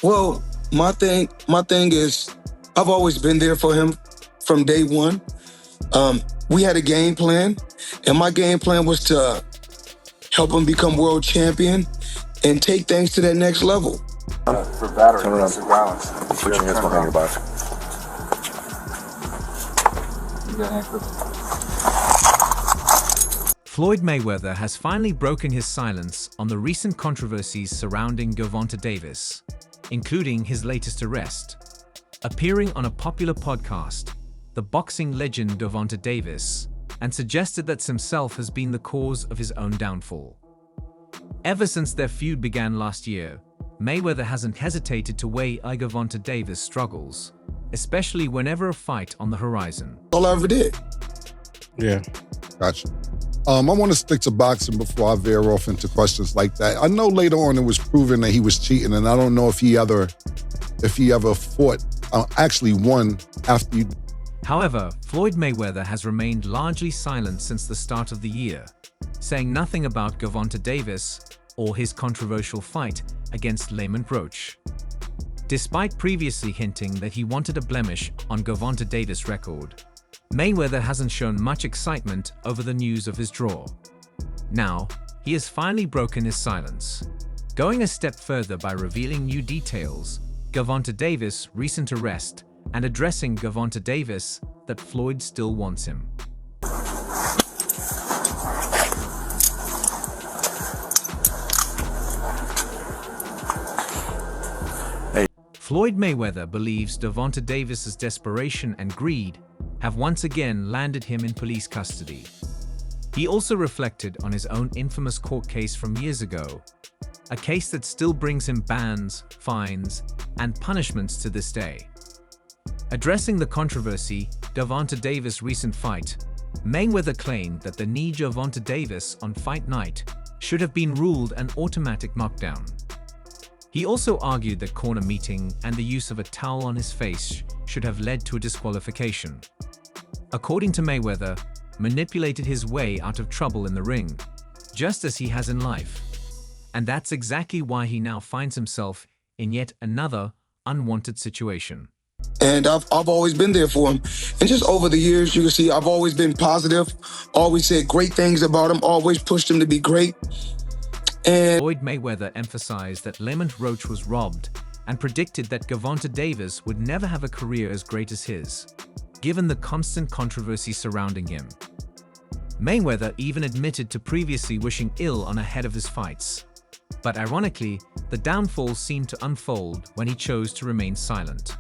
Well, my thing is, I've always been there for him from day one. We had a game plan, and my game plan was to help him become world champion and take things to that next level. For battery, domestic violence. Put your hands behind your back. You got handcuffs? Floyd Mayweather has finally broken his silence on the recent controversies surrounding Gervonta Davis, including his latest arrest. Appearing on a popular podcast, the boxing legend Gervonta Davis, and suggested that himself has been the cause of his own downfall. Ever since their feud began last year, Mayweather hasn't hesitated to weigh Gervonta Davis' struggles, especially whenever a fight on the horizon. All I ever did. Yeah, gotcha. I want to stick to boxing before I veer off into questions like that. I know later on it was proven that he was cheating, and I don't know if he ever fought, actually won after you. However, Floyd Mayweather has remained largely silent since the start of the year, saying nothing about Gervonta Davis or his controversial fight against Lamont Roach. Despite previously hinting that he wanted a blemish on Gervonta Davis' record, Mayweather hasn't shown much excitement over the news of his draw. Now, he has finally broken his silence, going a step further by revealing new details, Gervonta Davis' recent arrest, and addressing Gervonta Davis that Floyd still wants him. Floyd Mayweather believes Gervonta Davis's desperation and greed have once again landed him in police custody. He also reflected on his own infamous court case from years ago, a case that still brings him bans, fines, and punishments to this day. Addressing the controversy, Gervonta Davis' recent fight, Mayweather claimed that the knee Gervonta Davis on fight night should have been ruled an automatic knockdown. He also argued that corner meeting and the use of a towel on his face should have led to a disqualification. According to Mayweather, manipulated his way out of trouble in the ring, just as he has in life. And that's exactly why he now finds himself in yet another unwanted situation. And I've always been there for him. And just over the years, you can see I've always been positive, always said great things about him, always pushed him to be great. And Floyd Mayweather emphasized that Lamont Roach was robbed and predicted that Gervonta Davis would never have a career as great as his, given the constant controversy surrounding him. Mayweather even admitted to previously wishing ill on ahead of his fights. But ironically, the downfall seemed to unfold when he chose to remain silent.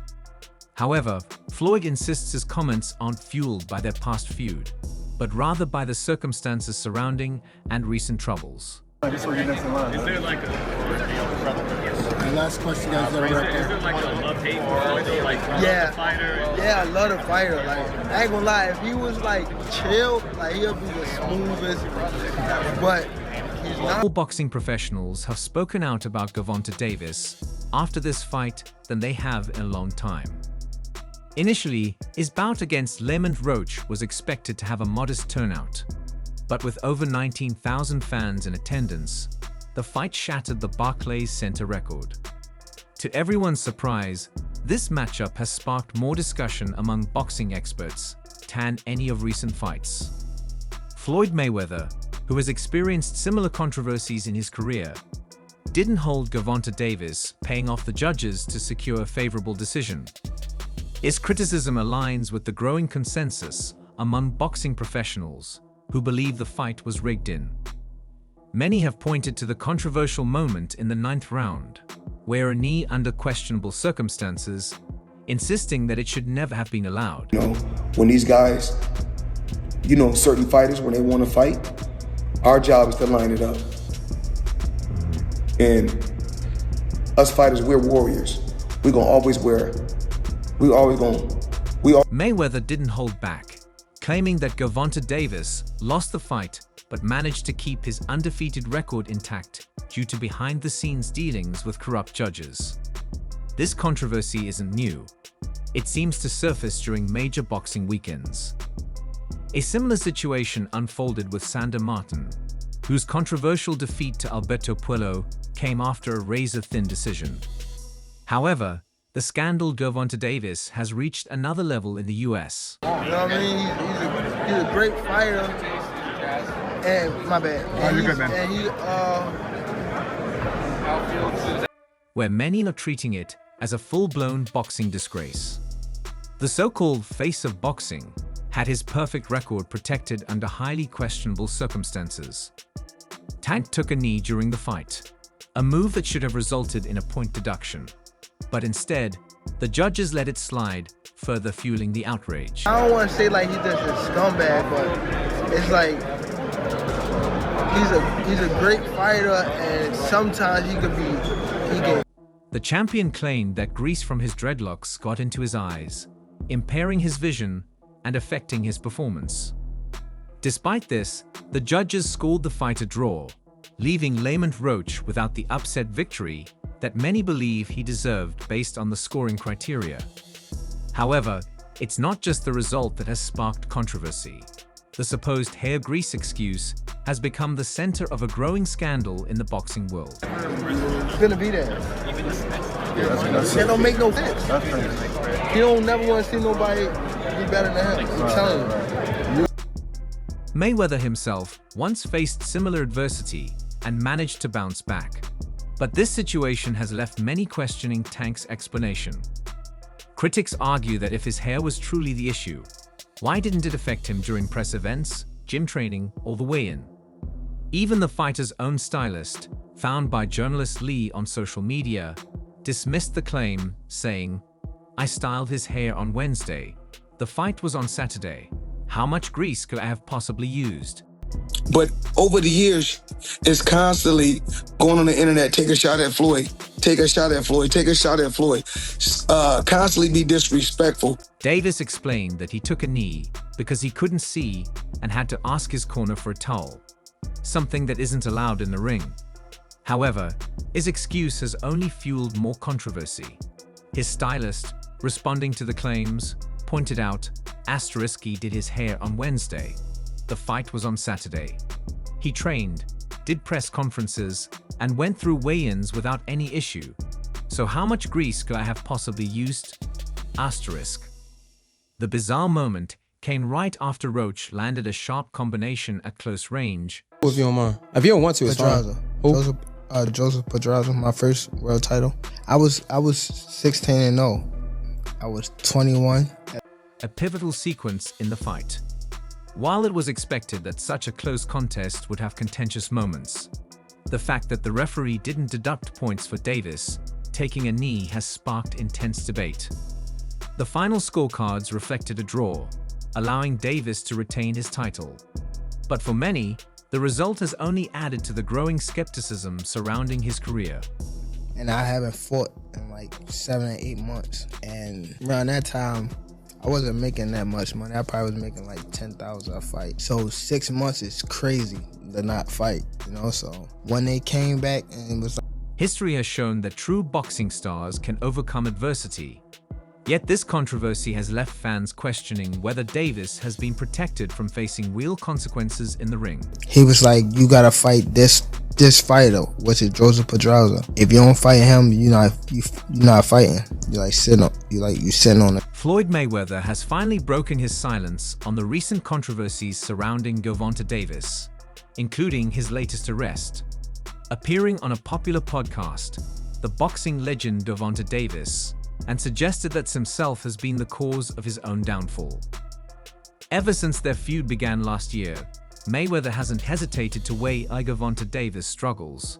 However, Floyd insists his comments aren't fueled by their past feud, but rather by the circumstances surrounding and recent troubles. Is there like a The last question, guys. is there like a love-hate for Floyd? Like, Yeah. the fighter? Yeah, I love the fighter. Like, I ain't gonna lie, if he was like chill, like he'll be the smoothest. But he's not. More boxing professionals have spoken out about Gervonta Davis after this fight than they have in a long time. Initially, his bout against Lamont Roach was expected to have a modest turnout, but with over 19,000 fans in attendance, the fight shattered the Barclays Center record. To everyone's surprise, this matchup has sparked more discussion among boxing experts than any of recent fights. Floyd Mayweather, who has experienced similar controversies in his career, didn't hold Gervonta Davis, paying off the judges to secure a favorable decision. His criticism aligns with the growing consensus among boxing professionals who believe the fight was rigged in. Many have pointed to the controversial moment in the 9th round, where a knee under questionable circumstances, insisting that it should never have been allowed. You know, when these guys, certain fighters, when they want to fight, our job is to line it up. And us fighters, we're warriors. Mayweather didn't hold back, claiming that Gervonta Davis lost the fight but managed to keep his undefeated record intact due to behind-the-scenes dealings with corrupt judges. This controversy isn't new. It seems to surface during major boxing weekends. A similar situation unfolded with Sandor Martin, whose controversial defeat to Alberto Puello came after a razor-thin decision. However, the scandal Gervonta Davis has reached another level in the US. You know what I mean? He's a great fighter. And my bad. And you're good, man. And Where many are treating it as a full-blown boxing disgrace. The so-called face of boxing had his perfect record protected under highly questionable circumstances. Tank took a knee during the fight, a move that should have resulted in a point deduction. But instead, the judges let it slide, further fueling the outrage. I don't want to say like he's just a scumbag, but it's like he's a great fighter, and sometimes he can. The champion claimed that grease from his dreadlocks got into his eyes, impairing his vision and affecting his performance. Despite this, the judges scored the fight a draw, leaving Lamont Roach without the upset victory that many believe he deserved based on the scoring criteria. However, it's not just the result that has sparked controversy. The supposed hair grease excuse has become the center of a growing scandal in the boxing world. It's gonna be there. That don't make no sense. He don't never want to see nobody be better than him. I'm telling you. Mayweather himself once faced similar adversity and managed to bounce back. But this situation has left many questioning Tank's explanation. Critics argue that if his hair was truly the issue, why didn't it affect him during press events, gym training, or the weigh-in? Even the fighter's own stylist, found by journalist Lee on social media, dismissed the claim, saying, "I styled his hair on Wednesday. The fight was on Saturday. How much grease could I have possibly used?" But over the years, it's constantly going on the internet, take a shot at Floyd, take a shot at Floyd, take a shot at Floyd, constantly be disrespectful. Davis explained that he took a knee because he couldn't see and had to ask his corner for a towel, something that isn't allowed in the ring. However, his excuse has only fueled more controversy. His stylist, responding to the claims, pointed out, he did his hair on Wednesday. The fight was on Saturday. He trained, did press conferences, and went through weigh-ins without any issue. So how much grease could I have possibly used? The bizarre moment came right after Roach landed a sharp combination at close range. If you don't mind. If you don't want to, it's fine. Pedraza. Joseph Pedraza, my first world title. I was 16-0. I was 21. A pivotal sequence in the fight. While it was expected that such a close contest would have contentious moments, the fact that the referee didn't deduct points for Davis taking a knee has sparked intense debate. The final scorecards reflected a draw, allowing Davis to retain his title. But for many, the result has only added to the growing skepticism surrounding his career. And I haven't fought in like 7 or 8 months. And around that time, I wasn't making that much money. I probably was making like $10,000 a fight. So 6 months is crazy to not fight, you know? So when they came back and it was like... History has shown that true boxing stars can overcome adversity. Yet this controversy has left fans questioning whether Davis has been protected from facing real consequences in the ring. He was like, you gotta fight this fighter, which is Joseph Pedraza. If you don't fight him, you're not fighting. You sitting on it. Floyd Mayweather has finally broken his silence on the recent controversies surrounding Gervonta Davis, including his latest arrest. Appearing on a popular podcast, the boxing legend Gervonta Davis, and suggested that himself has been the cause of his own downfall. Ever since their feud began last year, Mayweather hasn't hesitated to weigh Gervonta Davis' struggles.